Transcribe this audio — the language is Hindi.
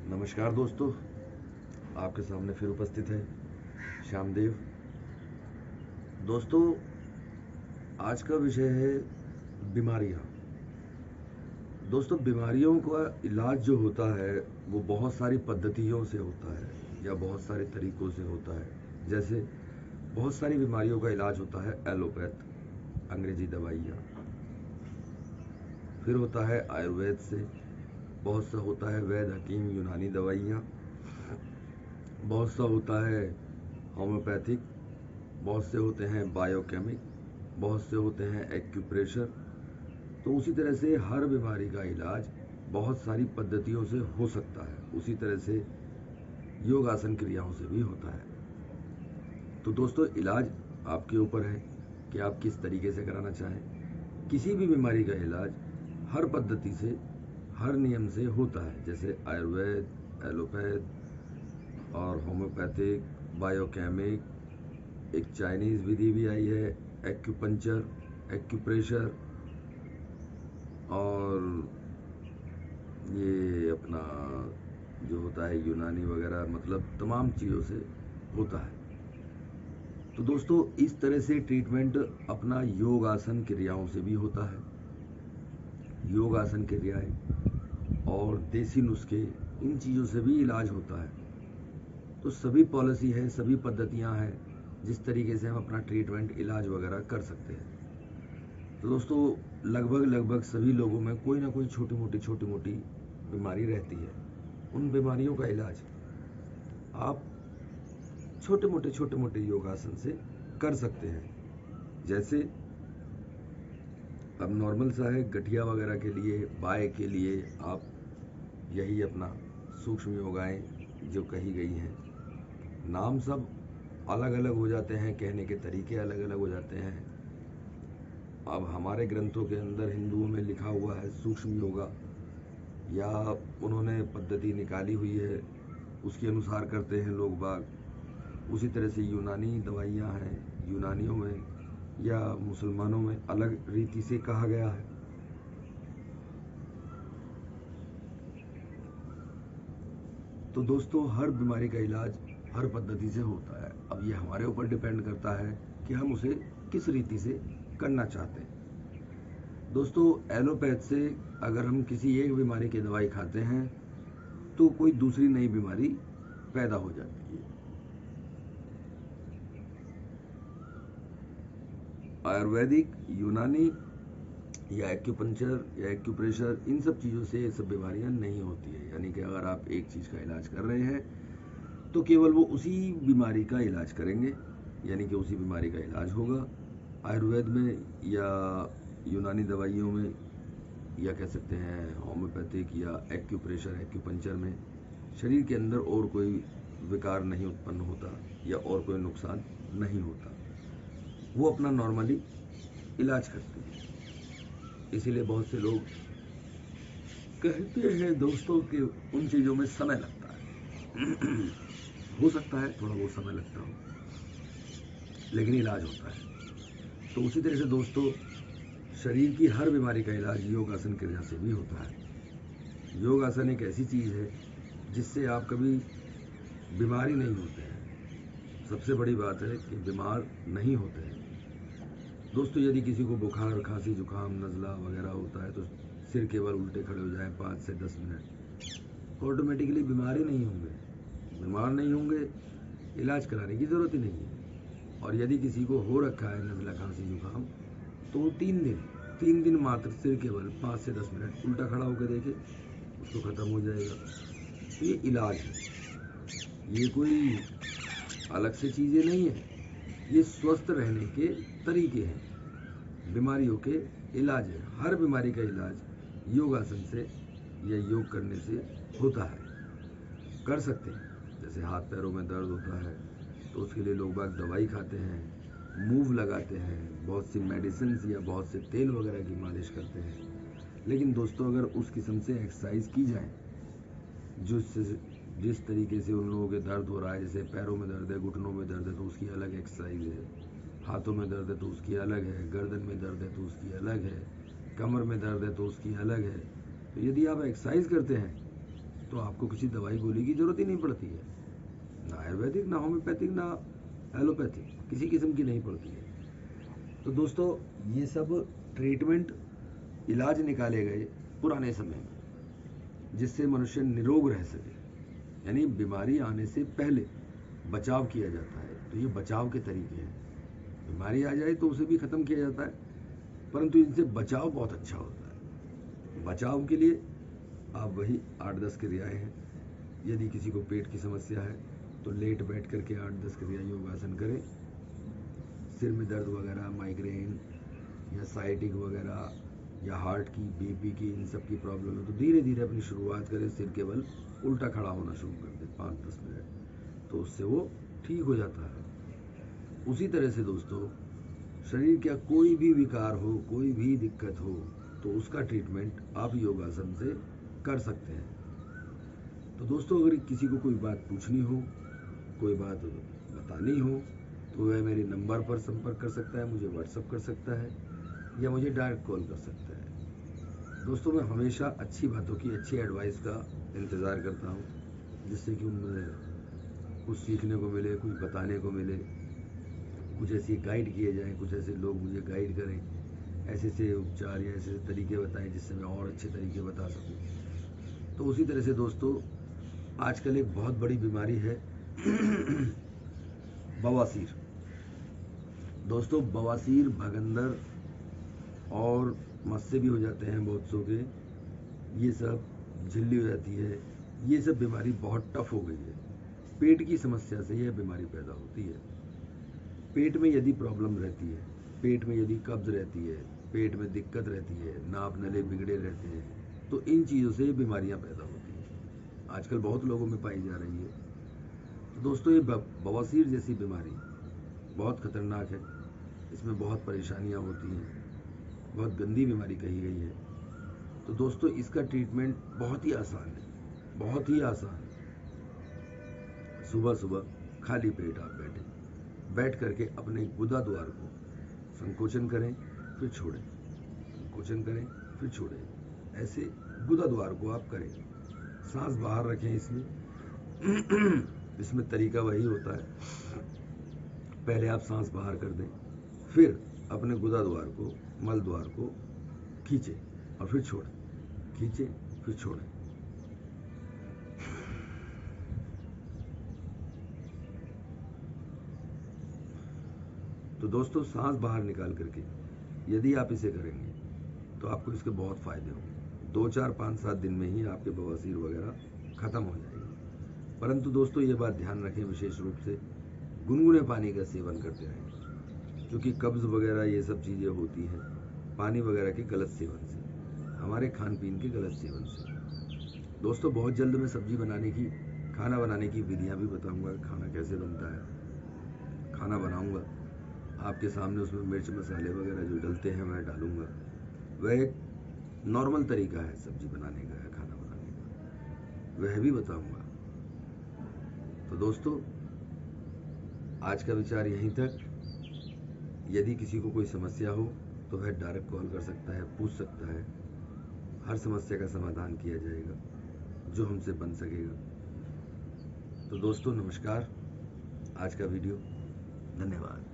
नमस्कार दोस्तों, आपके सामने फिर उपस्थित है श्यामदेव। दोस्तों, आज का विषय है बीमारियां। दोस्तों, बीमारियों का इलाज जो होता है वो बहुत सारी पद्धतियों से होता है या बहुत सारे तरीकों से होता है। जैसे बहुत सारी बीमारियों का इलाज होता है एलोपैथ, अंग्रेजी दवाइयाँ। फिर होता है आयुर्वेद से, बहुत सा होता है वैद्य हकीम यूनानी दवाइयाँ, बहुत सा होता है होम्योपैथिक, बहुत से होते हैं बायोकेमिक, बहुत से होते हैं एक्यूप्रेशर। तो उसी तरह से हर बीमारी का इलाज बहुत सारी पद्धतियों से हो सकता है। उसी तरह से योग आसन क्रियाओं से भी होता है। तो दोस्तों, इलाज आपके ऊपर है कि आप किस तरीके से कराना चाहें। किसी भी बीमारी का इलाज हर पद्धति से, हर नियम से होता है। जैसे आयुर्वेद, एलोपैथ और होम्योपैथिक, बायोकेमिक, एक चाइनीज़ विधि भी आई है एक्यूपंक्चर, एक्यूप्रेशर, और ये अपना जो होता है यूनानी वगैरह, मतलब तमाम चीज़ों से होता है। तो दोस्तों, इस तरह से ट्रीटमेंट अपना योग आसन क्रियाओं से भी होता है। योग आसन क्रियाएं और देसी नुस्खे, इन चीज़ों से भी इलाज होता है। तो सभी पॉलिसी है, सभी पद्धतियां हैं जिस तरीके से हम अपना ट्रीटमेंट, इलाज वगैरह कर सकते हैं। तो दोस्तों, लगभग सभी लोगों में कोई ना कोई छोटी मोटी बीमारी रहती है। उन बीमारियों का इलाज आप छोटे मोटे योगासन से कर सकते हैं। जैसे अब नॉर्मल सा है, गठिया वगैरह के लिए, बाय के लिए आप यही अपना सूक्ष्म योगाएं जो कही गई हैं, नाम सब अलग अलग हो जाते हैं, कहने के तरीके अलग अलग हो जाते हैं। अब हमारे ग्रंथों के अंदर हिंदुओं में लिखा हुआ है सूक्ष्म योगा, या उन्होंने पद्धति निकाली हुई है, उसके अनुसार करते हैं लोग बाग। उसी तरह से यूनानी दवाइयाँ हैं, यूनानियों में या मुसलमानों में अलग रीति से कहा गया है। तो दोस्तों, हर बीमारी का इलाज हर पद्धति से होता है। अब ये हमारे ऊपर डिपेंड करता है कि हम उसे किस रीति से करना चाहते हैं। दोस्तों, एलोपैथ से अगर हम किसी एक बीमारी की दवाई खाते हैं तो कोई दूसरी नई बीमारी पैदा हो जाती है। आयुर्वेदिक, यूनानी या एक्यूपंक्चर या एक्यूप्रेशर, इन सब चीज़ों से ये सब बीमारियां नहीं होती है। यानी कि अगर आप एक चीज़ का इलाज कर रहे हैं तो केवल वो उसी बीमारी का इलाज करेंगे, यानी कि उसी बीमारी का इलाज होगा। आयुर्वेद में या यूनानी दवाइयों में, या कह सकते हैं होम्योपैथिक या एक्यूप्रेशर, एक्यूपंक्चर में शरीर के अंदर और कोई विकार नहीं उत्पन्न होता या और कोई नुकसान नहीं होता। वो अपना नॉर्मली इलाज करते हैं। इसीलिए बहुत से लोग कहते हैं दोस्तों कि उन चीज़ों में समय लगता है। हो सकता है थोड़ा बहुत समय लगता हो, लेकिन इलाज होता है। तो उसी तरह से दोस्तों, शरीर की हर बीमारी का इलाज योग आसन क्रिया से भी होता है। योग आसन एक ऐसी चीज़ है जिससे आप कभी बीमारी नहीं होते हैं। सबसे बड़ी बात है कि बीमार नहीं होते हैं। दोस्तों, यदि किसी को बुखार, खांसी, जुकाम, नज़ला वगैरह होता है तो सिर केवल उल्टे खड़े हो जाए 5 से 10 मिनट, ऑटोमेटिकली बीमार ही नहीं होंगे। बीमार नहीं होंगे, इलाज कराने की ज़रूरत ही नहीं है। और यदि किसी को हो रखा है नज़ला, खांसी, जुकाम, तो वो 3 दिन मात्र सिर केवल 5 से 10 मिनट उल्टा खड़ा होकर देखे, उसको ख़त्म हो जाएगा। तो ये इलाज है, ये कोई अलग से चीज़ें नहीं है, ये स्वस्थ रहने के तरीके हैं, बीमारियों के इलाज है। हर बीमारी का इलाज योगासन से या योग करने से होता है, कर सकते हैं। जैसे हाथ पैरों में दर्द होता है तो उसके लिए लोग बाग दवाई खाते हैं, मूव लगाते हैं, बहुत सी मेडिसिन या बहुत से तेल वगैरह की मालिश करते हैं। लेकिन दोस्तों, अगर उस किस्म से एक्सरसाइज की जाए जिस तरीके से उन लोगों के दर्द हो रहा है, जैसे पैरों में दर्द है, घुटनों में दर्द है तो उसकी अलग एक्सरसाइज है, हाथों में दर्द है तो उसकी अलग है, गर्दन में दर्द है तो उसकी अलग है, कमर में दर्द है तो उसकी अलग है। तो यदि आप एक्सरसाइज करते हैं तो आपको किसी दवाई गोली की जरूरत ही नहीं पड़ती है, ना आयुर्वेदिक, ना होम्योपैथिक, ना एलोपैथिक, किसी किस्म की नहीं पड़ती है। तो दोस्तों ये सब ट्रीटमेंट, इलाज निकाले गए पुराने समय में जिससे मनुष्य निरोग रह सके, यानी बीमारी आने से पहले बचाव किया जाता है। तो ये बचाव के तरीके हैं। बीमारी आ जाए तो उसे भी खत्म किया जाता है, परंतु इनसे बचाव बहुत अच्छा होता है। बचाव के लिए आप वही 8-10 क्रियाएं हैं। यदि किसी को पेट की समस्या है तो लेट बैठ करके 8-10 क्रिया योगासन करें। सिर में दर्द वगैरह, माइग्रेन या साइटिक वगैरह या हार्ट की, बीपी की, इन सब की प्रॉब्लम है तो धीरे धीरे अपनी शुरुआत करें। सिर केवल उल्टा खड़ा होना शुरू कर दें 5-10 मिनट, तो उससे वो ठीक हो जाता है। उसी तरह से दोस्तों शरीर का कोई भी विकार हो, कोई भी दिक्कत हो, तो उसका ट्रीटमेंट आप योगासन से कर सकते हैं। तो दोस्तों अगर किसी को कोई बात पूछनी हो, कोई बात बतानी हो, तो वह मेरे नंबर पर संपर्क कर सकता है, मुझे व्हाट्सअप कर सकता है या मुझे डायरेक्ट कॉल कर सकता है। दोस्तों मैं हमेशा अच्छी बातों की, अच्छी एडवाइस का इंतज़ार करता हूँ, जिससे कि उनमें कुछ सीखने को मिले, कुछ बताने को मिले, कुछ ऐसी गाइड किए जाएं, कुछ ऐसे लोग मुझे गाइड करें, ऐसे से उपचार या ऐसे तरीके बताएं जिससे मैं और अच्छे तरीके बता सकूं। तो उसी तरह से दोस्तों आजकल एक बहुत बड़ी बीमारी है बवासीर। दोस्तों बवासीर, भगंदर और मस्से भी हो जाते हैं बहुत सौ के, ये सब झिल्ली हो जाती है, ये सब बीमारी बहुत टफ हो गई है। पेट की समस्या से यह बीमारी पैदा होती है। पेट में यदि प्रॉब्लम रहती है, पेट में यदि कब्ज रहती है, पेट में दिक्कत रहती है, नाप नले बिगड़े रहते हैं, तो इन चीज़ों से बीमारियां पैदा होती हैं। आजकल बहुत लोगों में पाई जा रही है। तो दोस्तों ये बवासीर जैसी बीमारी बहुत खतरनाक है, इसमें बहुत परेशानियां होती हैं, बहुत गंदी बीमारी कही गई है। तो दोस्तों इसका ट्रीटमेंट बहुत ही आसान है, बहुत ही आसान। सुबह सुबह खाली पेट आप बैठ करके अपने गुदा द्वार को संकोचन करें, फिर छोड़ें, संकोचन करें, फिर छोड़ें। ऐसे गुदा द्वार को आप करें, सांस बाहर रखें इसमें इसमें तरीका वही होता है, पहले आप सांस बाहर कर दें, फिर अपने गुदा द्वार को, मल द्वार को खींचें और फिर छोड़ें, खींचें फिर छोड़ें। तो दोस्तों सांस बाहर निकाल करके यदि आप इसे करेंगे तो आपको इसके बहुत फायदे होंगे। 2-4-5-7 दिन में ही आपके बवासीर वगैरह खत्म हो जाएगी। परंतु दोस्तों ये बात ध्यान रखें विशेष रूप से, गुनगुने पानी का सेवन करते रहें, क्योंकि कब्ज वगैरह ये सब चीज़ें होती हैं पानी वगैरह के गलत सेवन से, हमारे खान पीन के गलत सेवन से। दोस्तों बहुत जल्द मैं सब्जी बनाने की, खाना बनाने की विधियाँ भी बताऊँगा, खाना कैसे बनता है। खाना बनाऊँगा आपके सामने, उसमें मिर्च मसाले वगैरह जो डलते हैं मैं डालूंगा। वह एक नॉर्मल तरीका है सब्जी बनाने का या खाना बनाने का, वह भी बताऊंगा। तो दोस्तों आज का विचार यहीं तक। यदि किसी को कोई समस्या हो तो वह डायरेक्ट कॉल कर सकता है, पूछ सकता है, हर समस्या का समाधान किया जाएगा जो हमसे बन सकेगा। तो दोस्तों नमस्कार, आज का वीडियो, धन्यवाद।